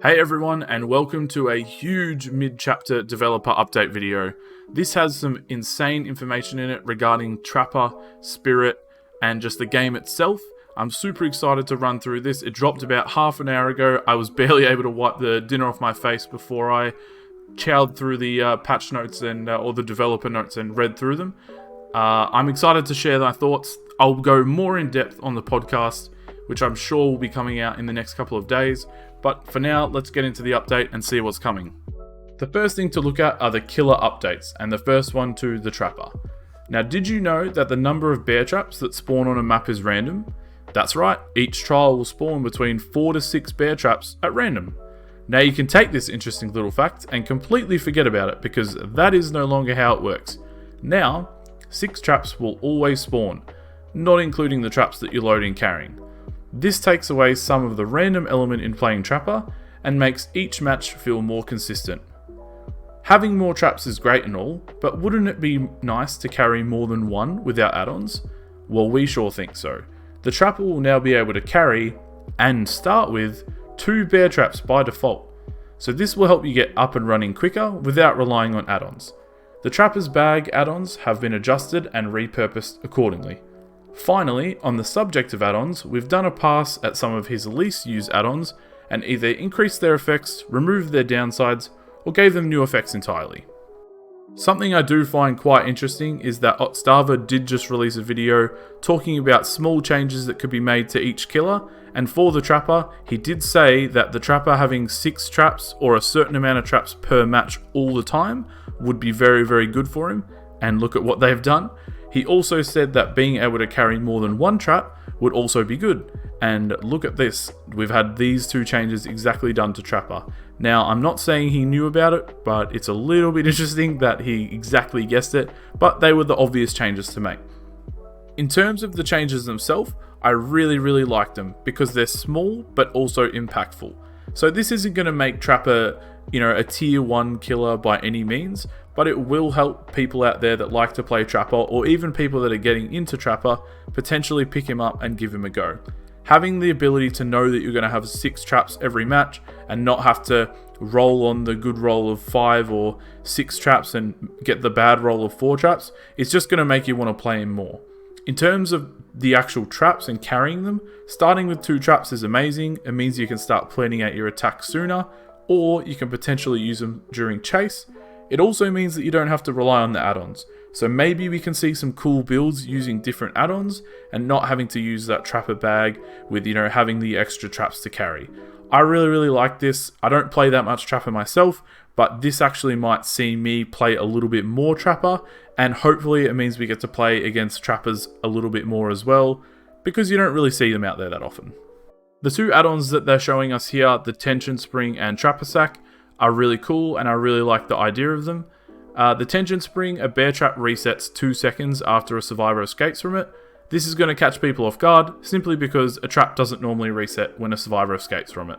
Hey everyone, and welcome to a huge mid-chapter developer update video. This has some insane information in it regarding Trapper, Spirit, and just the game itself. I'm super excited to run through this. It dropped about half an hour ago. I was barely able to wipe the dinner off my face before I chowed through the patch notes and or the developer notes and read through them. I'm excited to share my thoughts. I'll go more in depth on the podcast, which I'm sure will be coming out in the next couple of days. But for now, let's get into the update and see what's coming. The first thing to look at are the killer updates, and the first one to the Trapper. Now, did you know that the number of bear traps that spawn on a map is random? That's right, each trial will spawn between 4 to 6 bear traps at random. Now you can take this interesting little fact and completely forget about it, because that is no longer how it works. Now, 6 traps will always spawn, not including the traps that you're loading carrying. This takes away some of the random element in playing Trapper and makes each match feel more consistent. Having more traps is great and all, but wouldn't it be nice to carry more than one without add-ons? Well, we sure think so. The Trapper will now be able to carry, and start with, 2 bear traps by default. So this will help you get up and running quicker without relying on add-ons. The Trapper's bag add-ons have been adjusted and repurposed accordingly. Finally, on the subject of add-ons, we've done a pass at some of his least used add-ons and either increased their effects, removed their downsides, or gave them new effects entirely. Something I do find quite interesting is that Otstava did just release a video talking about small changes that could be made to each killer, and for the Trapper, he did say that the Trapper having 6 traps or a certain amount of traps per match all the time would be very, very good for him, and look at what they've done. He also said that being able to carry more than 1 trap would also be good. And look at this, we've had these 2 changes exactly done to Trapper. Now, I'm not saying he knew about it, but it's a little bit interesting that he exactly guessed it, but they were the obvious changes to make. In terms of the changes themselves, I really like them because they're small but also impactful. So this isn't going to make Trapper, a tier 1 killer by any means, but it will help people out there that like to play Trapper, or even people that are getting into Trapper, potentially pick him up and give him a go. Having the ability to know that you're going to have 6 traps every match and not have to roll on the good roll of 5 or 6 traps and get the bad roll of 4 traps, is just going to make you want to play him more. In terms of the actual traps and carrying them, starting with 2 traps is amazing. It means you can start planning out your attack sooner, or you can potentially use them during chase. It also means that you don't have to rely on the add-ons. So maybe we can see some cool builds using different add-ons and not having to use that Trapper bag with, having the extra traps to carry. I really like this. I don't play that much Trapper myself, but this actually might see me play a little bit more Trapper, and hopefully it means we get to play against Trappers a little bit more as well, because you don't really see them out there that often. The 2 add-ons that they're showing us here, the Tension Spring and Trapper Sack, are really cool, and I really like the idea of them. The Tension Spring, a bear trap resets 2 seconds after a survivor escapes from it. This is going to catch people off guard, simply because a trap doesn't normally reset when a survivor escapes from it.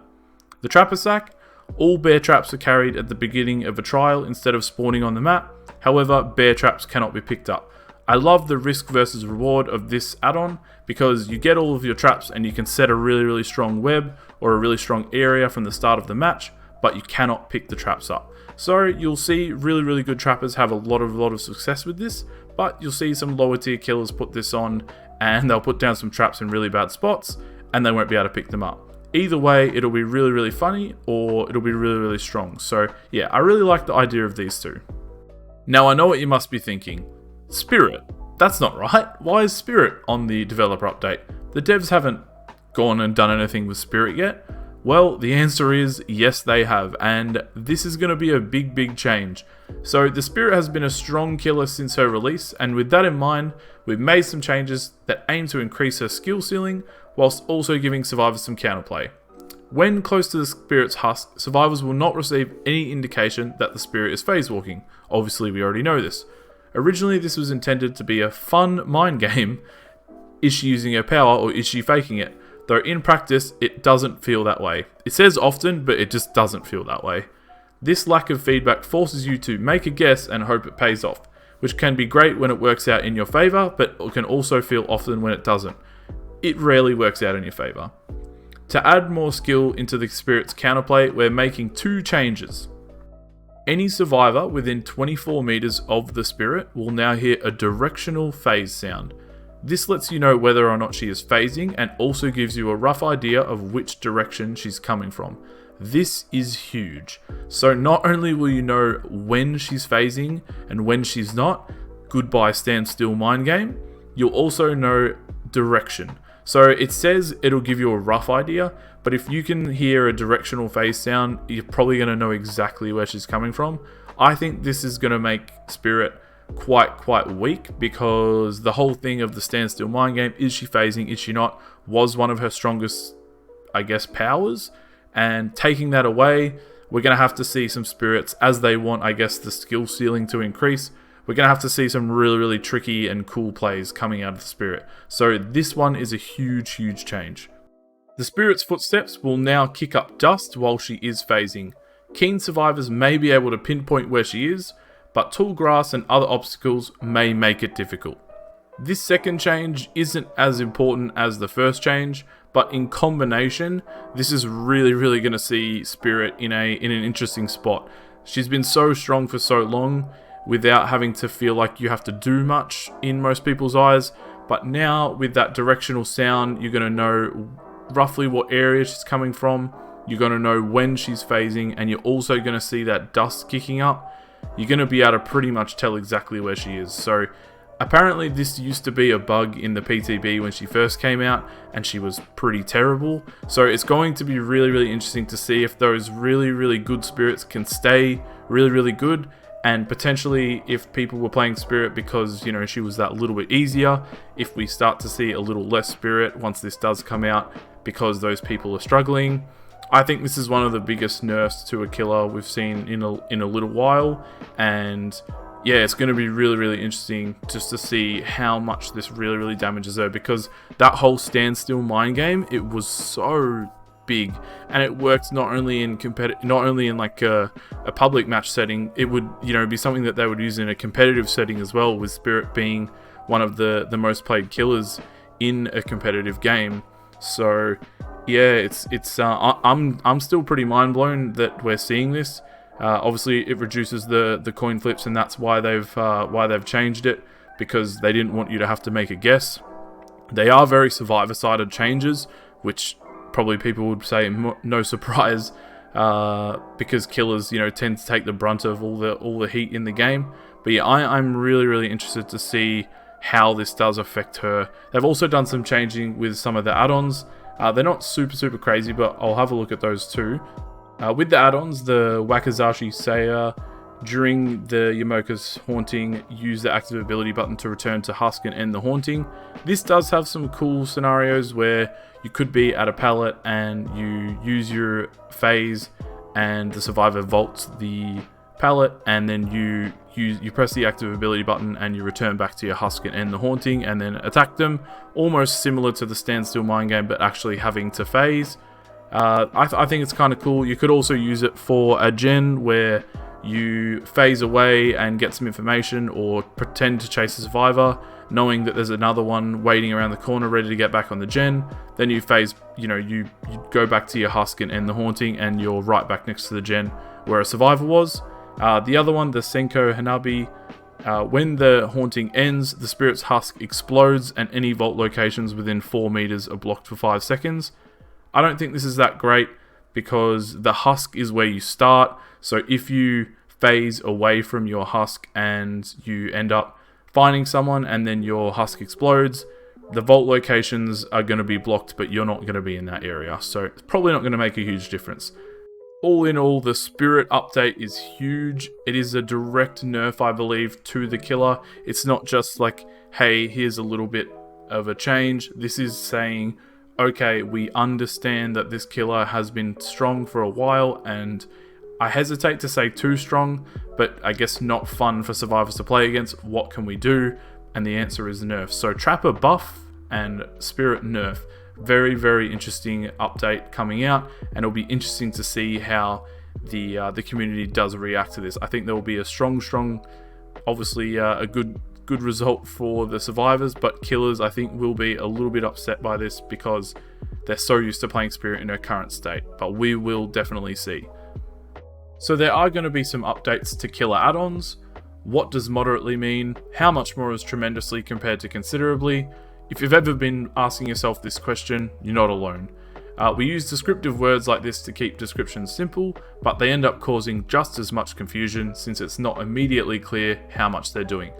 The Trapper Sack, all bear traps are carried at the beginning of a trial instead of spawning on the map. However, bear traps cannot be picked up. I love the risk versus reward of this add-on, because you get all of your traps and you can set a really strong web or a really strong area from the start of the match, but you cannot pick the traps up. So you'll see really good trappers have a lot of success with this, but you'll see some lower tier killers put this on and they'll put down some traps in really bad spots and they won't be able to pick them up. Either way, it'll be really funny, or it'll be really strong. So yeah, I really like the idea of these 2. Now I know what you must be thinking. Spirit? That's not right. Why is Spirit on the developer update? The devs haven't gone and done anything with Spirit yet. Well, the answer is yes, they have, and this is going to be a big change. So the Spirit has been a strong killer since her release, and with that in mind, we've made some changes that aim to increase her skill ceiling, whilst also giving survivors some counterplay. When close to the Spirit's husk, survivors will not receive any indication that the Spirit is phase walking. Obviously, we already know this. Originally, this was intended to be a fun mind game. Is she using her power, or is she faking it? Though in practice, it doesn't feel that way. It says often, but it just doesn't feel that way. This lack of feedback forces you to make a guess and hope it pays off, which can be great when it works out in your favor, but it can also feel often when it doesn't. It rarely works out in your favor. To add more skill into the Spirit's counterplay, we're making 2 changes. Any survivor within 24 meters of the Spirit will now hear a directional phase sound. This lets you know whether or not she is phasing and also gives you a rough idea of which direction she's coming from. This is huge. So not only will you know when she's phasing and when she's not, goodbye standstill mind game, you'll also know direction. So it says it'll give you a rough idea, but if you can hear a directional phase sound, you're probably going to know exactly where she's coming from. I think this is going to make Spirit quite weak, because the whole thing of the standstill mind game, is she phasing, is she not, was one of her strongest, I guess, powers. And taking that away, we're going to have to see some Spirits, as they want, I guess, the skill ceiling to increase. We're going to have to see some really tricky and cool plays coming out of the Spirit. So this one is a huge change. The Spirit's footsteps will now kick up dust while she is phasing. Keen survivors may be able to pinpoint where she is, but tall grass and other obstacles may make it difficult. This second change isn't as important as the first change, but in combination, this is really going to see Spirit in an interesting spot. She's been so strong for so long without having to feel like you have to do much in most people's eyes, but now with that directional sound, you're going to know roughly what area she's coming from, you're going to know when she's phasing, and you're also going to see that dust kicking up. You're going to be able to pretty much tell exactly where she is. So apparently this used to be a bug in the PTB when she first came out, and she was pretty terrible. So it's going to be really interesting to see if those really good Spirits can stay really good, and potentially if people were playing Spirit because, you know, she was that little bit easier, if we start to see a little less Spirit once this does come out because those people are struggling. I think this is one of the biggest nerfs to a killer we've seen in a little while, and yeah, it's going to be really interesting just to see how much this really damages her, because that whole standstill mind game, it was so big, and it worked not only in like a public match setting. It would, you know, be something that they would use in a competitive setting as well, with Spirit being one of the most played killers in a competitive game. So yeah, I'm still pretty mind blown that we're seeing this. Obviously, it reduces the coin flips, and that's why they've changed it, because they didn't want you to have to make a guess. They are very survivor-sided changes, which probably people would say no surprise, because killers, you know, tend to take the brunt of all the heat in the game. But yeah, I'm really interested to see how this does affect her. They've also done some changing with some of the add-ons. They're not super crazy, but I'll have a look at those too. With the add-ons, the Wakizashi Seiya, during the Yamoka's haunting, use the active ability button to return to Husk and end the haunting. This does have some cool scenarios where you could be at a pallet and you use your phase and the survivor vaults the pallet, and then you press the active ability button and you return back to your Husk and end the haunting and then attack them. Almost similar to the standstill mind game, but actually having to phase. I think it's kind of cool. You could also use it for a gen where you phase away and get some information, or pretend to chase a survivor, knowing that there's another one waiting around the corner ready to get back on the gen. Then you phase, you go back to your Husk and end the haunting, and you're right back next to the gen where a survivor was. The other one, the Senko Hanabi, when the haunting ends, the Spirit's Husk explodes and any vault locations within 4 meters are blocked for 5 seconds. I don't think this is that great, because the Husk is where you start. So if you phase away from your Husk and you end up finding someone and then your Husk explodes, the vault locations are going to be blocked, but you're not going to be in that area. So it's probably not going to make a huge difference. All in all, the Spirit update is huge. It is a direct nerf, I believe, to the killer. It's not just like, hey, here's a little bit of a change. This is saying, okay, we understand that this killer has been strong for a while, and I hesitate to say too strong, but I guess not fun for survivors to play against. What can we do? And the answer is nerf. So Trapper buff and Spirit nerf. Very interesting update coming out, and it'll be interesting to see how the community does react to this. I think there will be a strong, obviously a good good result for the survivors, but killers I think will be a little bit upset by this because they're so used to playing Spirit in her current state, but we will definitely see. So there are going to be some updates to killer add-ons. What does moderately mean? How much more is tremendously compared to considerably? If you've ever been asking yourself this question, you're not alone. We use descriptive words like this to keep descriptions simple, but they end up causing just as much confusion since it's not immediately clear how much they're doing.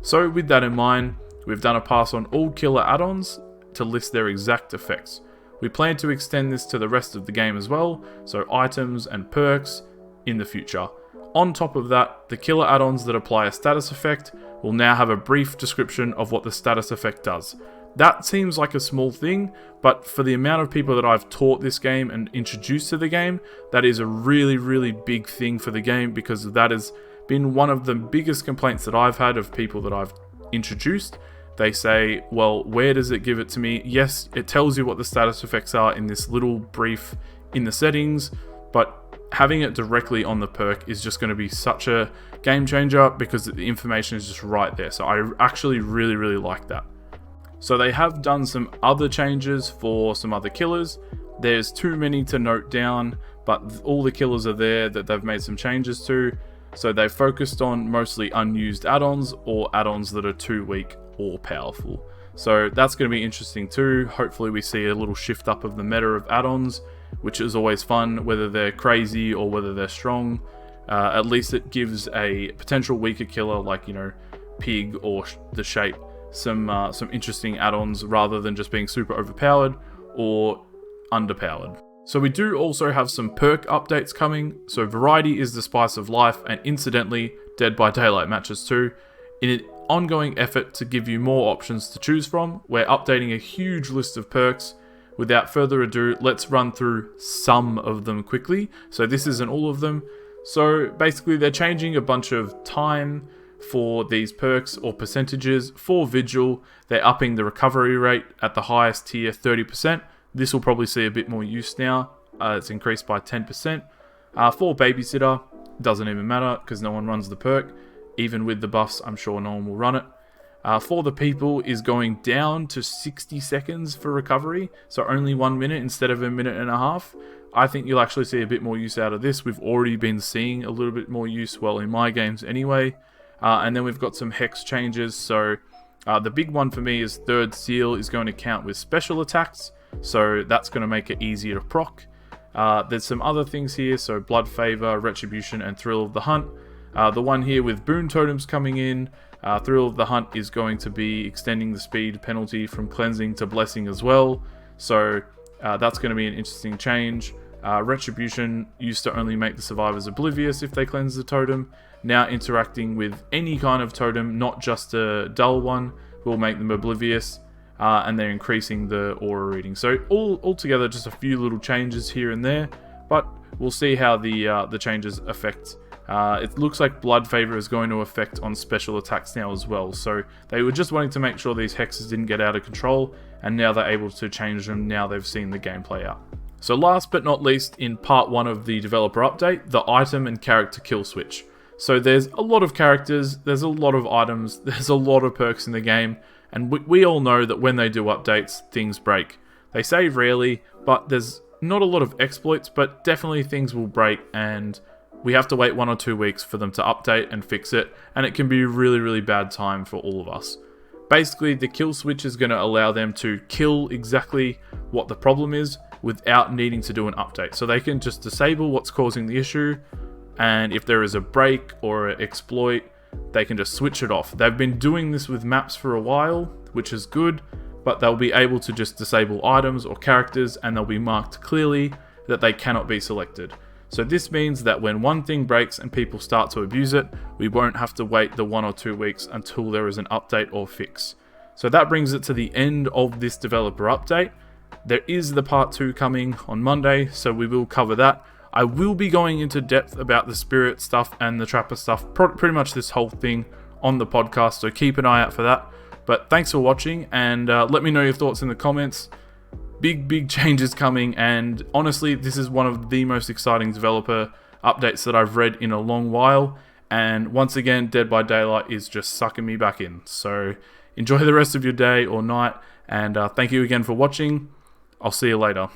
So with that in mind, we've done a pass on all killer add-ons to list their exact effects. We plan to extend this to the rest of the game as well, so items and perks in the future. On top of that, the killer add-ons that apply a status effect will now have a brief description of what the status effect does. That seems like a small thing, but for the amount of people that I've taught this game and introduced to the game, that is a really big thing for the game, because that has been one of the biggest complaints that I've had of people that I've introduced. They say, well, where does it give it to me? Yes, it tells you what the status effects are in this little brief in the settings, but having it directly on the perk is just going to be such a game changer because the information is just right there. So I actually really like that. So they have done some other changes for some other killers. There's too many to note down, but all the killers are there that they've made some changes to. So they focused on mostly unused add-ons or add-ons that are too weak or powerful. So that's going to be interesting too. Hopefully we see a little shift up of the meta of add-ons, which is always fun, whether they're crazy or whether they're strong. At least it gives a potential weaker killer like, you know, Pig or the Shape some interesting add-ons rather than just being super overpowered or underpowered. So we do also have some perk updates coming. So variety is the spice of life, and incidentally, Dead by Daylight matches too. In an ongoing effort to give you more options to choose from, we're updating a huge list of perks. Without further ado, let's run through some of them quickly. So this isn't all of them. So basically they're changing a bunch of time for these perks or percentages. For Vigil, they're upping the recovery rate at the highest tier 30%. This will probably see a bit more use now. It's increased by 10%. For Babysitter, doesn't even matter because no one runs the perk. Even with the buffs, I'm sure no one will run it. For the People is going down to 60 seconds for recovery, so only 1 minute instead of a minute and a half. I think you'll actually see a bit more use out of this. We've already been seeing a little bit more use, well, in my games anyway. And then we've got some hex changes. So the big one for me is Third Seal is going to count with special attacks, so that's going to make it easier to proc. There's some other things here, so Blood Favor, Retribution, and Thrill of the Hunt. The one here with Boon Totems coming in, Thrill of the Hunt is going to be extending the speed penalty from Cleansing to Blessing as well. So that's going to be an interesting change. Retribution used to only make the survivors oblivious if they cleanse the totem. Now interacting with any kind of totem, not just a dull one, will make them oblivious. And they're increasing the aura reading. So altogether just a few little changes here and there, but we'll see how the changes affect. It looks like Blood Favor is going to affect on special attacks now as well. So they were just wanting to make sure these hexes didn't get out of control, and now they're able to change them now they've seen the gameplay out. So last but not least, in part 1 of the developer update, the item and character kill switch. So there's a lot of characters, there's a lot of items, there's a lot of perks in the game, and we all know that when they do updates, things break. They say rarely, but there's not a lot of exploits, but definitely things will break, and we have to wait 1 or 2 weeks for them to update and fix it, and it can be a really bad time for all of us. Basically, the kill switch is going to allow them to kill exactly what the problem is without needing to do an update. So they can just disable what's causing the issue, and if there is a break or an exploit, they can just switch it off. They've been doing this with maps for a while, which is good, but they'll be able to just disable items or characters, and they'll be marked clearly that they cannot be selected. So this means that when one thing breaks and people start to abuse it, we won't have to wait the 1 or 2 weeks until there is an update or fix. So that brings it to the end of this developer update. There is the part 2 coming on Monday, so we will cover that. I will be going into depth about the Spirit stuff and the Trapper stuff, pretty much this whole thing on the podcast, so keep an eye out for that. But thanks for watching, and let me know your thoughts in the comments. Big changes coming, and honestly, this is one of the most exciting developer updates that I've read in a long while, And once again, Dead by Daylight is just sucking me back in. So enjoy the rest of your day or night, and thank you again for watching. I'll see you later.